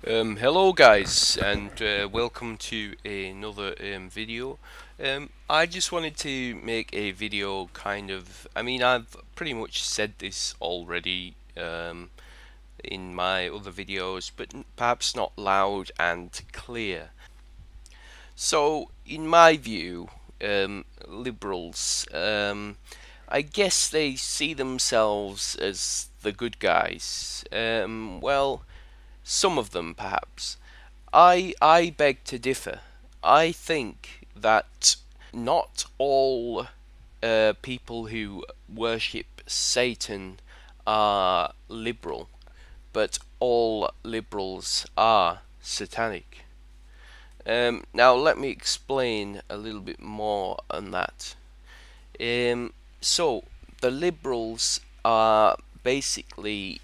Hello guys, and welcome to another video. I just wanted to make a video I've pretty much said this already in my other videos, but perhaps not loud and clear. So, in my view, liberals, I guess they see themselves as the good guys. Well, some of them perhaps. I beg to differ. I think that not all people who worship Satan are liberal, but all liberals are satanic. Now, let me explain a little bit more on that. So, the liberals are basically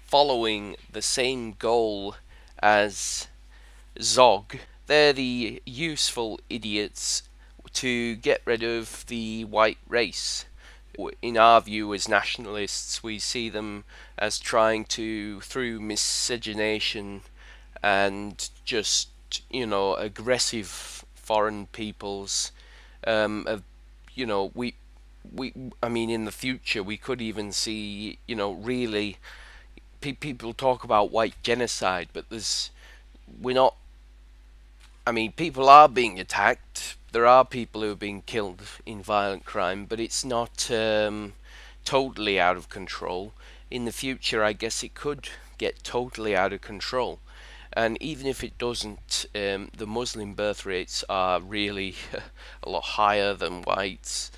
following the same goal as Zog. They're the useful idiots to get rid of the white race. In our view as nationalists, we see them as trying to, through miscegenation and just, aggressive foreign peoples, of, you know, I mean, in the future, we could even see, really, people talk about white genocide, but we're not I mean, people are being attacked. There are people who are being killed in violent crime, but it's not totally out of control. In the future, I guess it could get totally out of control. And even if it doesn't, the Muslim birth rates are really a lot higher than whites.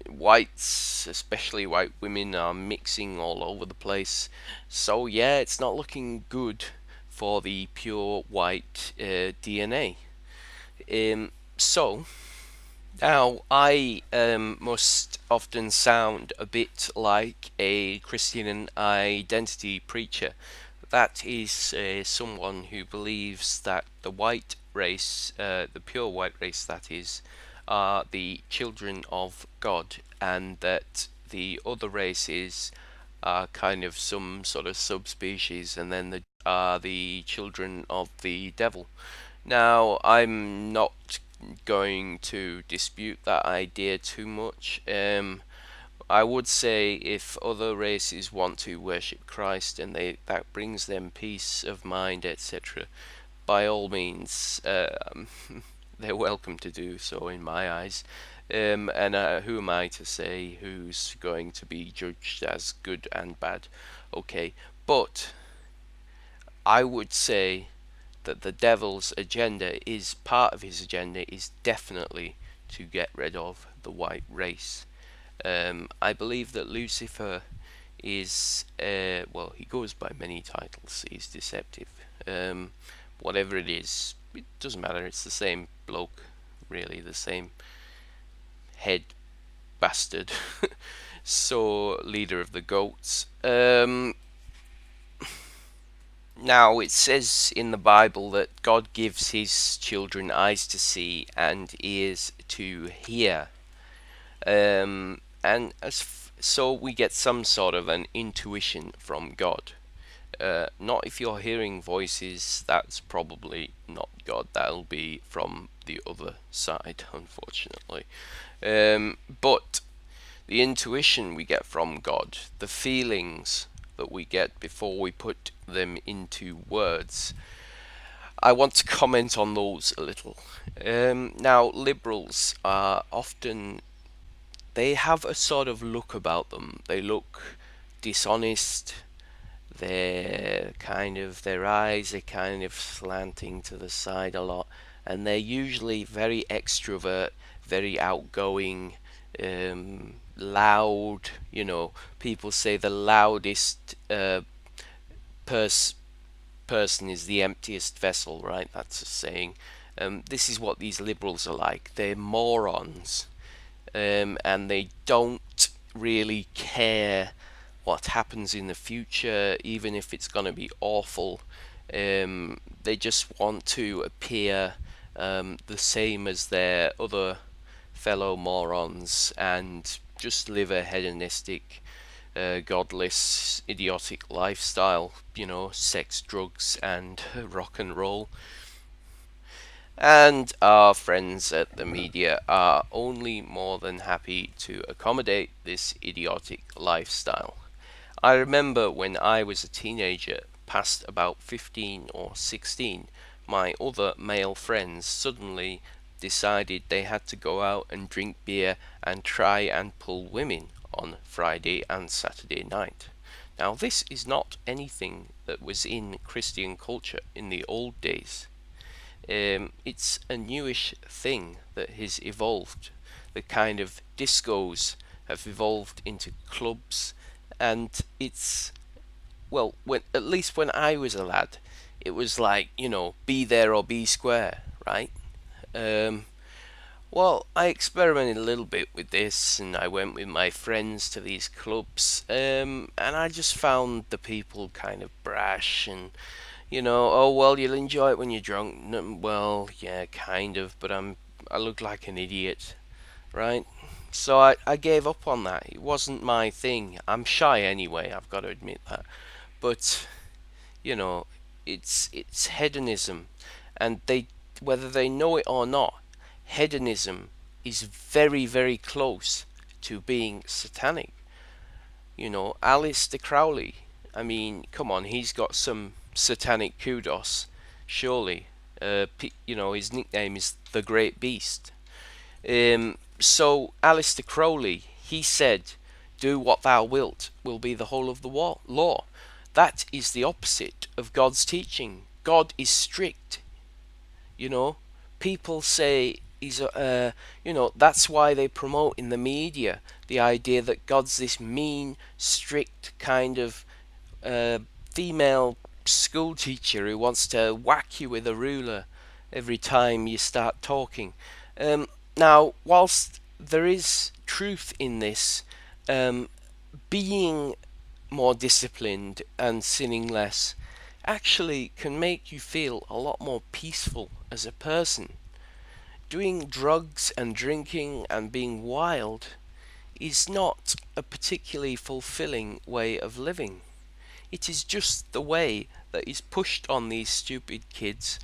Whites, especially white women, are mixing all over the place. So yeah, it's not looking good for the pure white DNA. So now I must often sound a bit like a Christian identity preacher. That is someone who believes that the white race, the pure white race that is, are the children of God, and that the other races are kind of some sort of subspecies, and then are the children of the devil. Now, I'm not going to dispute that idea too much. I would say if other races want to worship Christ and that brings them peace of mind, etc., by all means, they're welcome to do so in my eyes. And who am I to say who's going to be judged as good and bad? Okay, but I would say that the devil's agenda is part of his agenda is definitely to get rid of the white race. I believe that Lucifer is well, he goes by many titles. He's deceptive. Whatever it is, it doesn't matter. It's the same bloke, really, the same head bastard. So, leader of the goats. Now, it says in the Bible that God gives his children eyes to see and ears to hear. And so we get some sort of an intuition from God. Not if you're hearing voices, that's probably not God. That'll be from the other side, unfortunately. But the intuition we get from God, the feelings that we get before we put them into words, I want to comment on those a little. Now, liberals are often, they have a sort of look about them. They look dishonest. Their eyes are kind of slanting to the side a lot, and they're usually very extrovert, very outgoing, loud. People say the loudest person is the emptiest vessel, right? That's a saying. This is what these liberals are like. They're morons, and they don't really care what happens in the future, even if it's going to be awful. They just want to appear the same as their other fellow morons and just live a hedonistic godless, idiotic lifestyle, sex, drugs, and rock and roll. And our friends at the media are only more than happy to accommodate this idiotic lifestyle. I remember when I was a teenager, past about 15 or 16, my other male friends suddenly decided they had to go out and drink beer and try and pull women on Friday and Saturday night. Now, this is not anything that was in Christian culture in the old days. It's a newish thing that has evolved. The kind of discos have evolved into clubs, and it's, well, when at least when I was a lad, it was like, be there or be square, right? Um, well, I experimented a little bit with this, and I went with my friends to these clubs, and I just found the people kind of brash and, oh well, you'll enjoy it when you're drunk. Well, yeah, kind of, but I look like an idiot, right? So I gave up on that. It wasn't my thing. I'm shy anyway, I've got to admit that. But, you know, it's hedonism, and whether they know it or not, hedonism is very, very close to being satanic. Alistair Crowley, I mean, come on, he's got some satanic kudos, surely. His nickname is the Great Beast. So Alistair Crowley, he said, "Do what thou wilt will be the whole of the law." That is the opposite of God's teaching. God is strict. You know, people say that's why they promote in the media the idea that God's this mean, strict kind of uh, female school teacher who wants to whack you with a ruler every time you start talking. Now, whilst there is truth in this, um, being more disciplined and sinning less actually can make you feel a lot more peaceful as a person. Doing drugs and drinking and being wild is not a particularly fulfilling way of living. It is just the way that is pushed on these stupid kids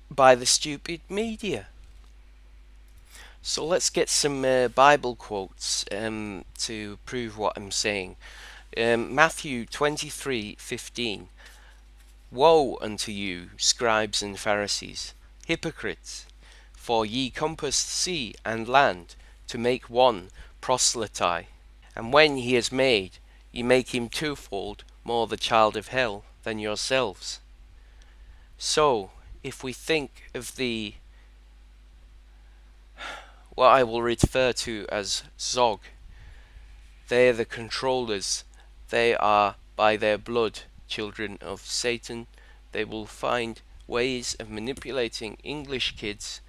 by the stupid media. So let's get some Bible quotes to prove what I'm saying. Matthew 23:15. Woe unto you, scribes and Pharisees, hypocrites! For ye compass sea and land to make one proselyte, and when he is made, ye make him twofold more the child of hell than yourselves. So, if we think of what I will refer to as Zog, they are the controllers. They are, by their blood, children of Satan. They will find ways of manipulating English kids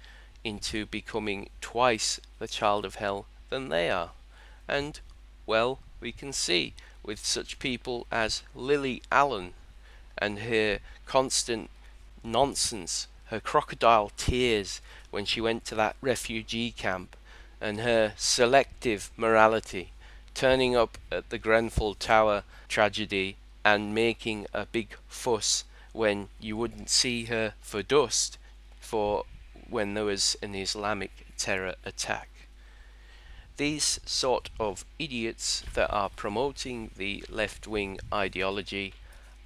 into becoming twice the child of hell than they are. And, well, we can see with such people as Lily Allen and her constant nonsense, her crocodile tears when she went to that refugee camp, and her selective morality, turning up at the Grenfell Tower tragedy and making a big fuss when you wouldn't see her for dust for when there was an Islamic terror attack. These sort of idiots that are promoting the left-wing ideology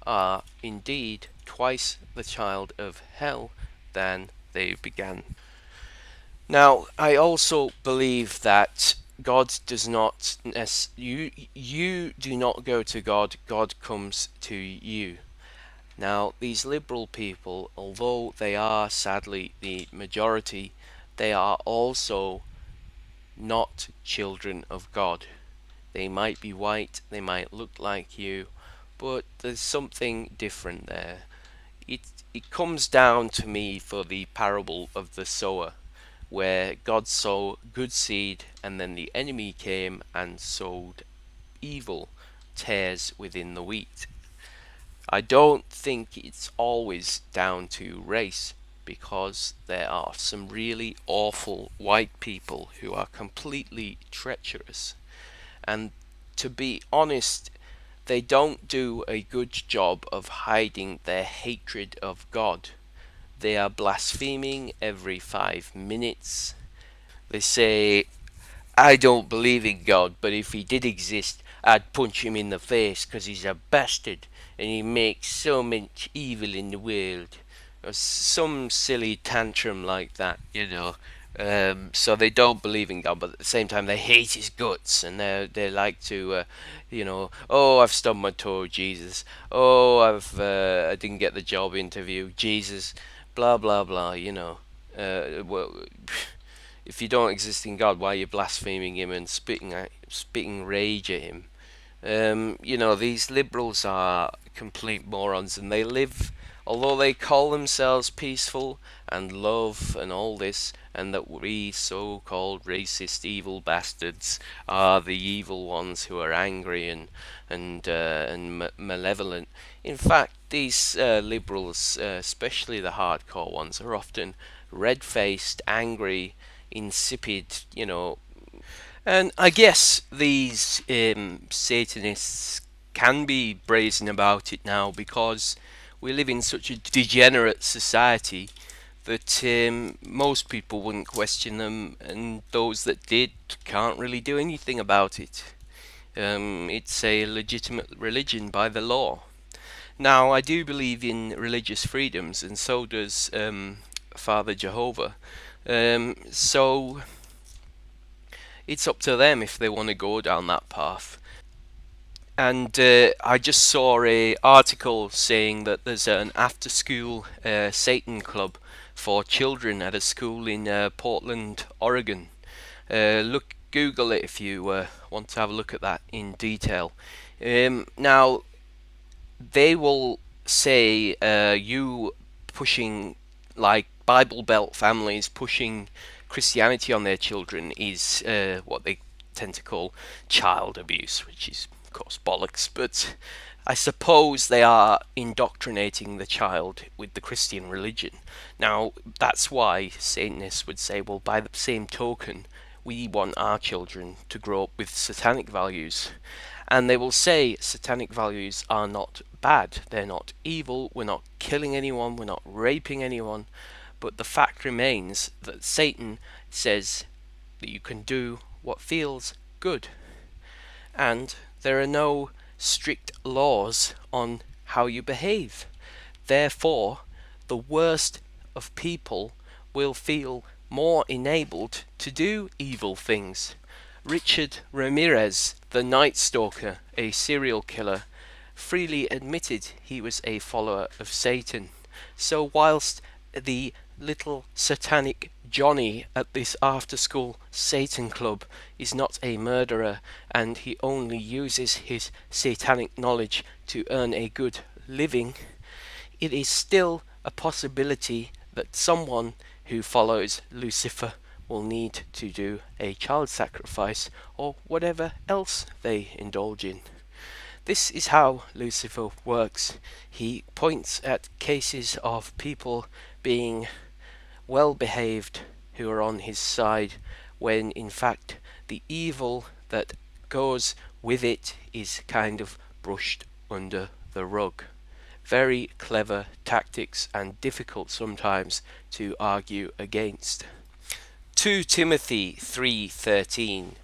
are indeed twice the child of hell than they began. Now, I also believe that God does not you do not go to God, God comes to you. Now, these liberal people, although they are sadly the majority, they are also not children of God. They might be white, they might look like you, but there's something different there. It it comes down to me for the parable of the sower, where God sowed good seed and then the enemy came and sowed evil tares within the wheat. I don't think it's always down to race, because there are some really awful white people who are completely treacherous. And to be honest, they don't do a good job of hiding their hatred of God. They are blaspheming every 5 minutes. They say, I don't believe in God, but if he did exist, I'd punch him in the face because he's a bastard and he makes so much evil in the world. Or some silly tantrum like that, you know. So they don't believe in God, but at the same time they hate his guts, and they like to, oh, I've stubbed my toe, Jesus. Oh, I didn't get the job interview, Jesus. Blah blah blah. Well, if you don't exist in God, why are you blaspheming him and spitting rage at him? These liberals are complete morons, and they live, although they call themselves peaceful and love and all this, and that we so-called racist evil bastards are the evil ones who are angry and malevolent. In fact, these liberals, especially the hardcore ones, are often red-faced, angry, insipid, and I guess these Satanists can be brazen about it now because we live in such a degenerate society that most people wouldn't question them, and those that did can't really do anything about it. It's a legitimate religion by the law. Now, I do believe in religious freedoms, and so does Father Jehovah. So it's up to them if they want to go down that path. And I just saw a article saying that there's an after-school Satan club for children at a school in Portland, Oregon. Google it if you want to have a look at that in detail. Now, they will say you pushing, like Bible Belt families pushing Christianity on their children is what they tend to call child abuse, which is of course bollocks, but I suppose they are indoctrinating the child with the Christian religion. Now, that's why Satanists would say, well, by the same token, we want our children to grow up with satanic values. And they will say satanic values are not bad, they're not evil, we're not killing anyone, we're not raping anyone, but the fact remains that Satan says that you can do what feels good. And there are no strict laws on how you behave. Therefore, the worst of people will feel more enabled to do evil things. Richard Ramirez, the Night Stalker, a serial killer, freely admitted he was a follower of Satan. So whilst the little satanic Johnny at this after-school Satan club is not a murderer, and he only uses his satanic knowledge to earn a good living, it is still a possibility that someone who follows Lucifer will need to do a child sacrifice or whatever else they indulge in. This is how Lucifer works. He points at cases of people being well behaved who are on his side, when in fact the evil that goes with it is kind of brushed under the rug. Very clever tactics, and difficult sometimes to argue against. 2 Timothy 3:13.